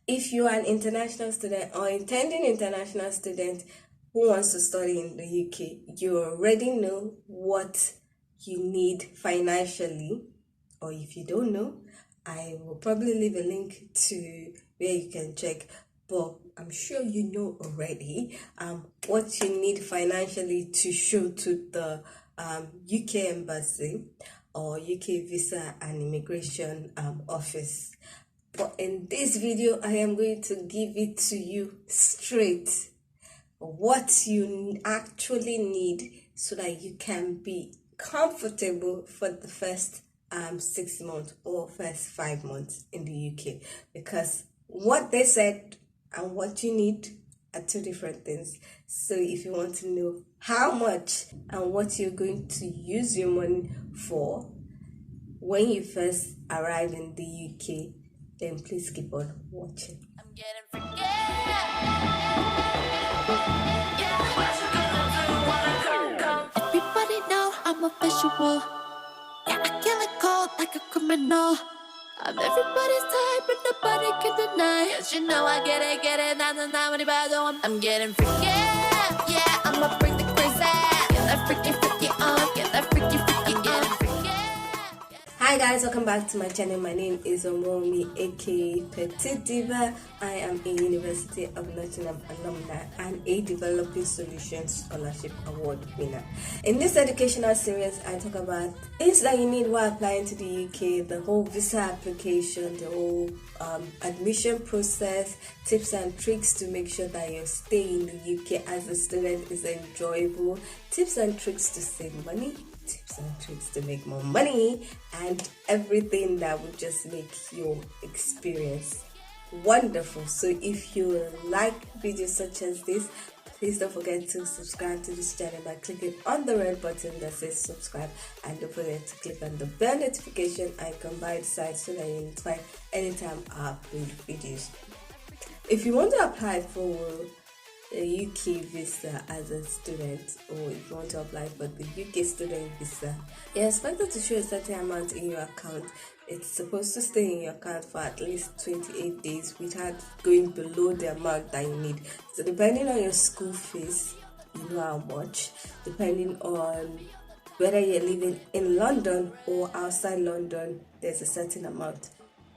If you are an international student or intending international student who wants to study in the UK, you already know what you need financially, or if you don't know, I will probably leave a link to where you can check, but I'm sure you know already what you need financially to show to the UK Embassy or UK Visa and Immigration Office. But in this video, I am going to give it to you straight, what you actually need so that you can be comfortable for the first 6 months or first 5 months in the UK. Because what they said and what you need are two different things. So if you want to know how much and what you're going to use your money for when you first arrive in the UK, then please keep on watching. I'm getting forget. Everybody know I'm a visual. Yeah, I kill it cold like a criminal. I'm everybody's type, but nobody can deny. Cause you know I get it, I'm getting freaky. Yeah, I'ma bring the crazy. Get that freaky on, get that freaky on. Hi guys, welcome back to my channel. My name is Omomi, aka Petite Diva. I am a University of Nottingham alumni and a Developing Solutions Scholarship Award winner. In this educational series, I talk about things that you need while applying to the UK, the whole visa application, the whole admission process, tips and tricks to make sure that your stay in the UK as a student is enjoyable, tips and tricks to save money, tips and tricks to make more money, and everything that would just make your experience wonderful. So if you like videos such as this, please don't forget to subscribe to this channel by clicking on the red button that says subscribe, and don't forget to click on the bell notification icon by the side so that you're notified anytime I upload videos. If you want to apply for a UK visa as a student, or if you want to apply for the UK student visa, you're expected to show a certain amount in your account. It's supposed to stay in your account for at least 28 days without going below the amount that you need. So depending on your school fees, you know how much. Depending on whether you're living in London or outside London, there's a certain amount.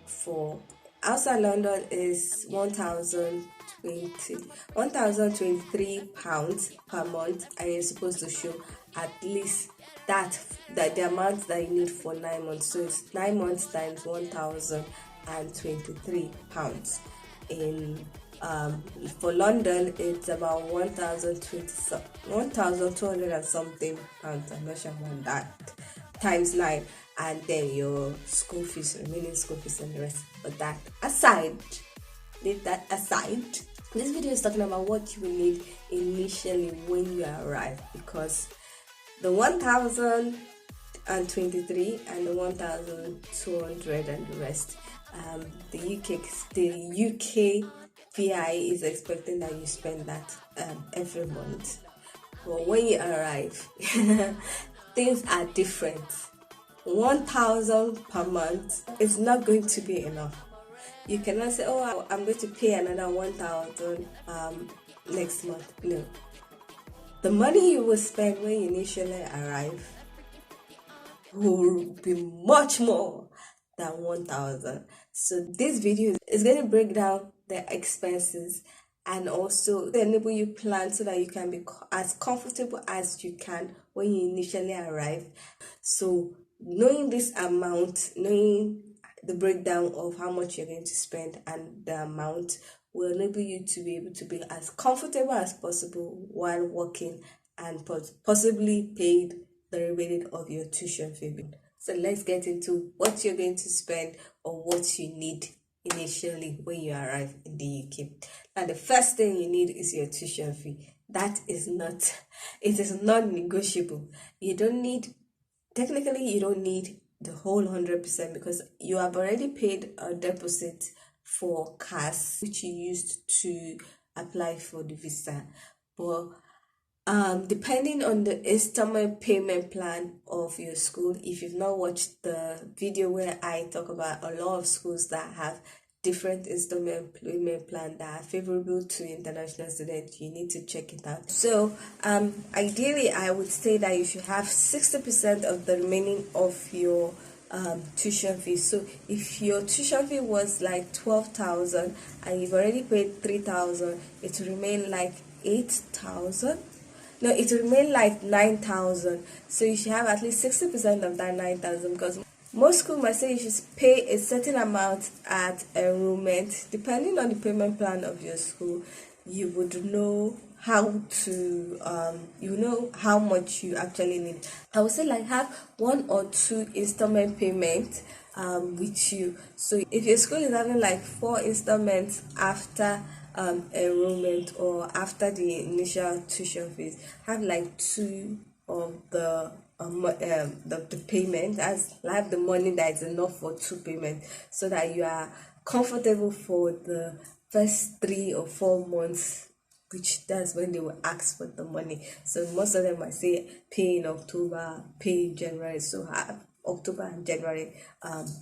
For outside London is £1,023 per month, and you're supposed to show at least that the amount that you need for 9 months. So it's 9 months times £1,023. In for London, it's about 1,200 and something pounds. I'm not sure about that, times 9, and then your school fees, remaining school fees, and the rest. But that aside, leave that aside. This video is talking about what you will need initially when you arrive, because the 1,023 and the 1,200 and the rest, the UK VI is expecting that you spend that every month. But when you arrive, things are different. 1,000 per month is not going to be enough. You cannot say, oh, I'm going to pay another 1,000 next month. No. The money you will spend when you initially arrive will be much more than 1,000. So this video is going to break down the expenses and also enable you plan so that you can be as comfortable as you can when you initially arrive. So knowing this amount, knowing the breakdown of how much you're going to spend and the amount, will enable you to be able to be as comfortable as possible while working and possibly paid the remaining of your tuition fee. So let's get into what you're going to spend or what you need initially when you arrive in the UK. And the first thing you need is your tuition fee. It is non-negotiable. You don't need the whole 100% because you have already paid a deposit for CAS, which you used to apply for the visa. But depending on the installment payment plan of your school, if you've not watched the video where I talk about a lot of schools that have different installment payment plan that are favorable to international students. You need to check it out. So ideally I would say that you should have 60% of the remaining of your tuition fee. So if your tuition fee was like 12,000 and you've already paid 3,000, it will remain like 8,000. No, it will remain like 9,000. So you should have at least 60% of that 9,000, because most schools might say you should pay a certain amount at enrollment. Depending on the payment plan of your school, you would know how to you know how much you actually need. I would say like have 1 or 2 installment payments with you. So if your school is having like 4 installments after enrollment or after the initial tuition fees, have like 2 of the payment, as have the money that is enough for 2 payments, so that you are comfortable for the first 3 or 4 months, which that's when they will ask for the money. So most of them might say pay in October, pay in January, so have October and January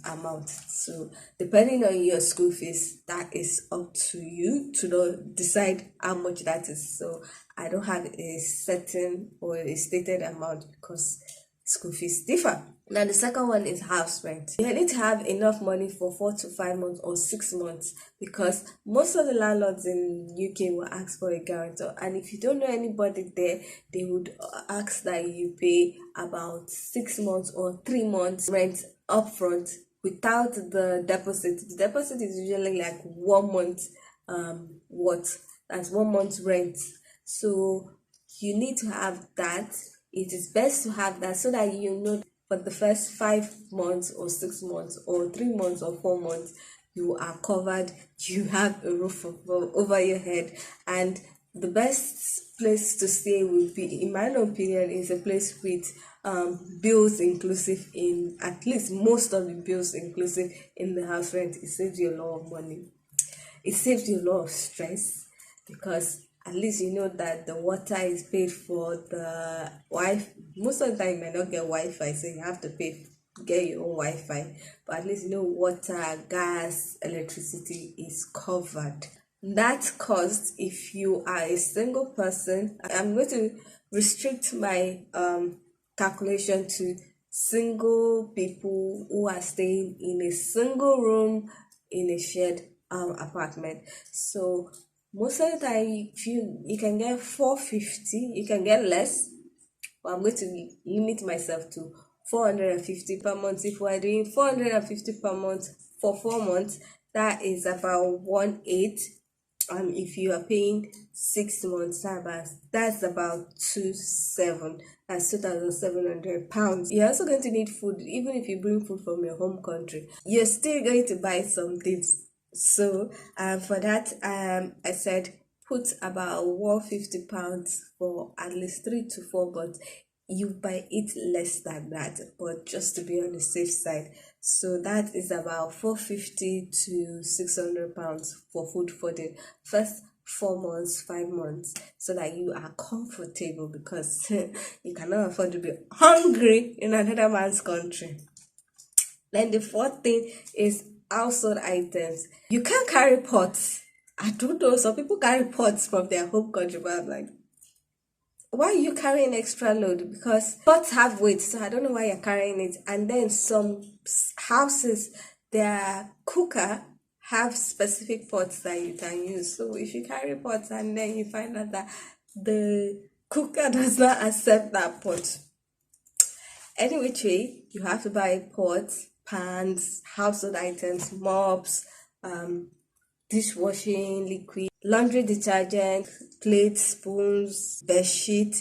amount. So depending on your school fees, that is up to you to decide how much that is. So I don't have a certain or a stated amount because school fees differ. Now the second one is house rent. You need to have enough money for 4 to 5 months or 6 months, because most of the landlords in UK will ask for a guarantor, and if you don't know anybody there, they would ask that you pay about 6 months or 3 months rent upfront without the deposit. The deposit is usually like 1 month that's 1 month's rent. So you need to have that. It is best to have that so that you know for the first 5 months or 6 months or 3 months or 4 months you are covered, you have a roof over your head. And the best place to stay would be, in my opinion, is a place with bills inclusive, in at least most of the bills inclusive in the house rent. It saves you a lot of money. It saves you a lot of stress, because at least you know that the water is paid for, the Wi-Fi. Most of the time you might not get Wi-Fi, so you have to get your own Wi-Fi. But at least you know water, gas, electricity is covered. That cost, if you are a single person, I'm going to restrict my calculation to single people who are staying in a single room in a shared apartment. So most of the time, if you can get 450, you can get less, but I'm going to limit myself to 450 per month. If we're doing 450 per month for 4 months, that is about 1.8. If you are paying 6 months, that's about 2.7. That's £2,700. You're also going to need food. Even if you bring food from your home country, you're still going to buy some things. So for that, I said put about £150 for at least 3 to 4 months. You might eat less than that, but just to be on the safe side. So that is about £450 to £600 for food for the first 4 months, 5 months, so that you are comfortable, because you cannot afford to be hungry in another man's country. Then the fourth thing is household items. You can't carry pots. I don't know, some people carry pots from their home country, but I'm like, why are you carrying extra load? Because pots have weight, so I don't know why you're carrying it. And then some houses, their cooker have specific pots that you can use. So if you carry pots and then you find out that the cooker does not accept that pot, any which way, you have to buy pots, pans, household items, mops, dishwashing liquid, laundry detergent, plates, spoons, bedsheet,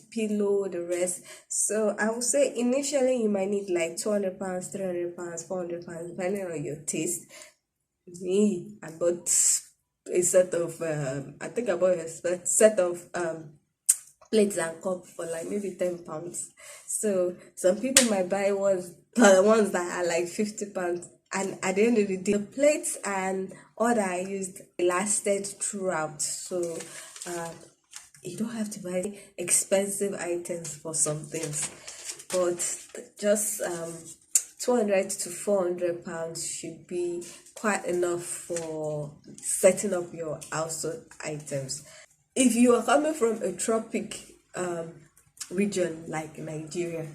pillow, the rest. So I would say initially you might need like £200, £300, £400, depending on your taste. Me, I bought a set of I think I bought a set of plates and cup for like maybe £10. So some people might buy ones that are like £50. And at the end of the day, the plates and all that I used lasted throughout. So you don't have to buy expensive items for some things, but just £200 to £400 should be quite enough for setting up your household items. If you are coming from a tropic region like Nigeria,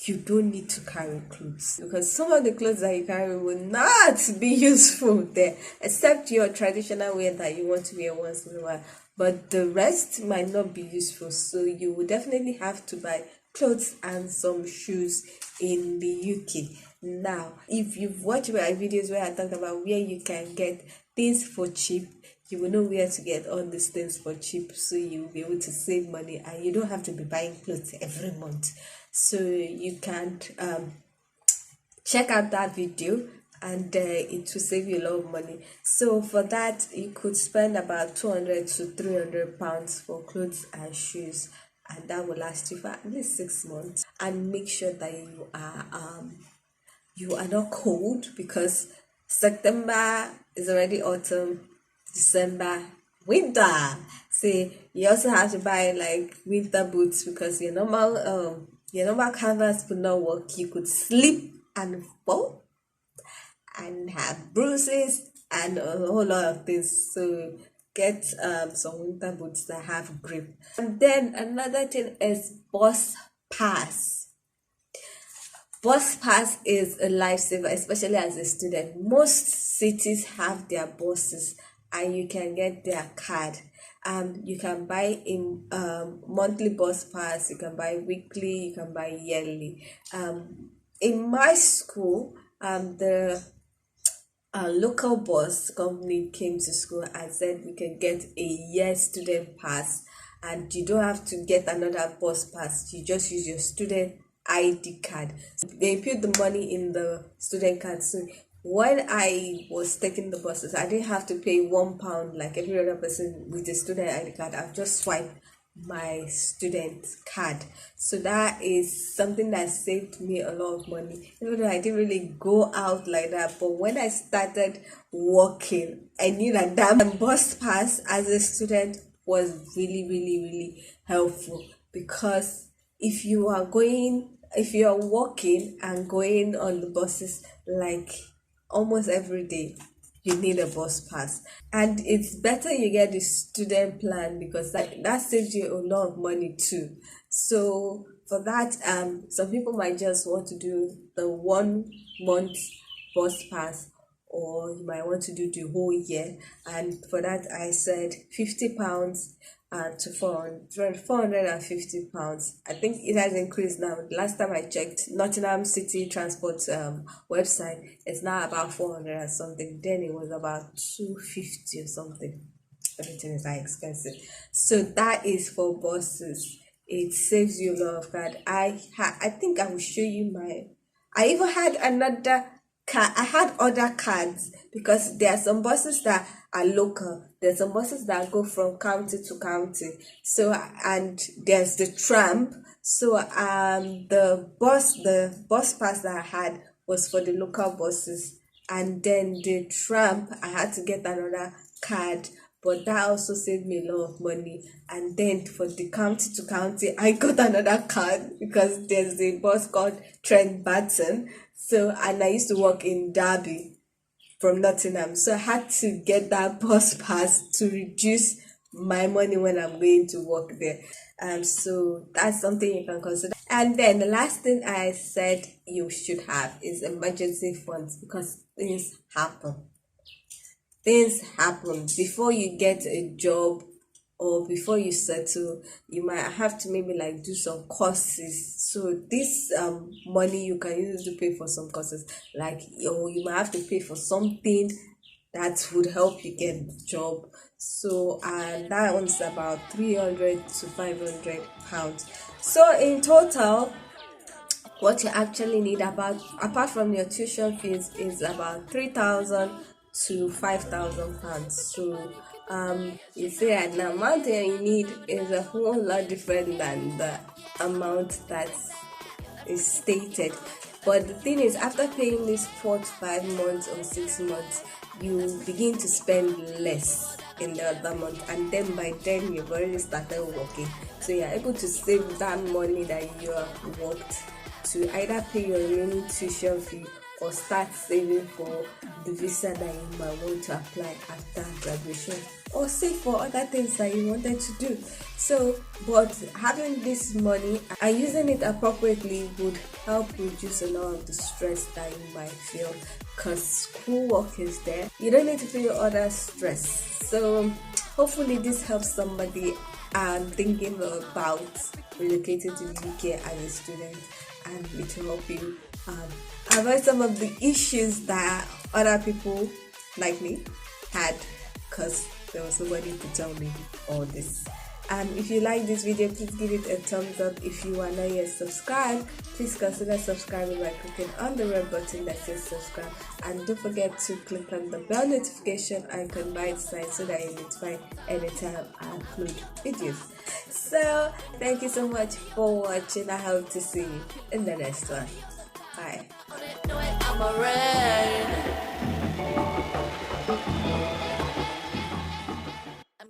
you don't need to carry clothes, because some of the clothes that you carry will not be useful there, except your traditional wear that you want to wear once in a while, but the rest might not be useful. So you will definitely have to buy clothes and some shoes in the UK. Now, if you've watched my videos where I talked about where you can get things for cheap, you will know where to get all these things for cheap, so you will be able to save money and you don't have to be buying clothes every month. So you can check out that video, and it will save you a lot of money. So for that, you could spend about 200 to 300 pounds for clothes and shoes, and that will last you for at least 6 months. And make sure that you are not cold, because September is already autumn, December winter. So you also have to buy like winter boots, because your normal canvas would not work. You could slip and fall and have bruises and a whole lot of things. So get some winter boots that have grip. And then another thing is bus pass. Bus pass is a lifesaver, especially as a student. Most cities have their buses, and you can get their card. You can buy in monthly bus pass, you can buy weekly, you can buy yearly. In my school, the local bus company came to school and said we can get a year student pass, and you don't have to get another bus pass. You just use your student ID card. So they put the money in the student card. So when I was taking the buses, I didn't have to pay £1 like every other person with a student ID card. I've just swiped my student card. So that is something that saved me a lot of money, even though I didn't really go out like that. But when I started working, I knew that bus pass as a student was really helpful, because if you are working and going on the buses like almost every day, you need a bus pass. And it's better you get the student plan, because that saves you a lot of money too. So for that, some people might just want to do the 1 month bus pass, or you might want to do the whole year. And for that, I said £50 to 450 pounds. I think it has increased now. Last time I checked, Nottingham City Transport website, it's now about 400 and something. Then it was about 250 or something. Everything is that expensive. So that is for buses. It saves you a lot of card. I think I will show you I even had another card. I had other cards, because there are some buses that are local. There's some buses that go from county to county. So, and there's the tram. So the bus pass that I had was for the local buses, and then the tram I had to get another card, but that also saved me a lot of money. And then for the county to county, I got another card, because there's a bus called Trent Barton. So, and I used to work in Derby from Nottingham, so I had to get that bus pass to reduce my money when I'm going to work there. So that's something you can consider. And then the last thing I said you should have is emergency funds, because things happen before you get a job, or before you settle. You might have to maybe like do some courses. So this money you can use to pay for some courses, like, or you might have to pay for something that would help you get a job. So and that one's about 300 to 500 pounds. So in total, what you actually need, apart from your tuition fees, is about 3,000 to 5,000 pounds. So you see that the amount that you need is a whole lot different than the amount that is stated. But the thing is, after paying this 4 to 5 months or 6 months, you begin to spend less in the other month, and then by then you've already started working. So you're able to save that money that you have worked to either pay your remaining tuition fee or start saving for the visa that you might want to apply after graduation, or save for other things that you wanted to do. So, but having this money and using it appropriately would help reduce a lot of the stress that you might feel, because schoolwork is there. You don't need to feel other stress. So hopefully this helps somebody thinking about relocating to the UK as a student, and it will help you avoid some of the issues that other people like me had, because there was nobody to tell me all this. If you like this video, please give it a thumbs up. If you are not yet subscribed, please consider subscribing by clicking on the red button that says subscribe, and don't forget to click on the bell notification icon by its side so that you're notified anytime I upload videos. So thank you so much for watching. I hope to see you in the next one. Bye.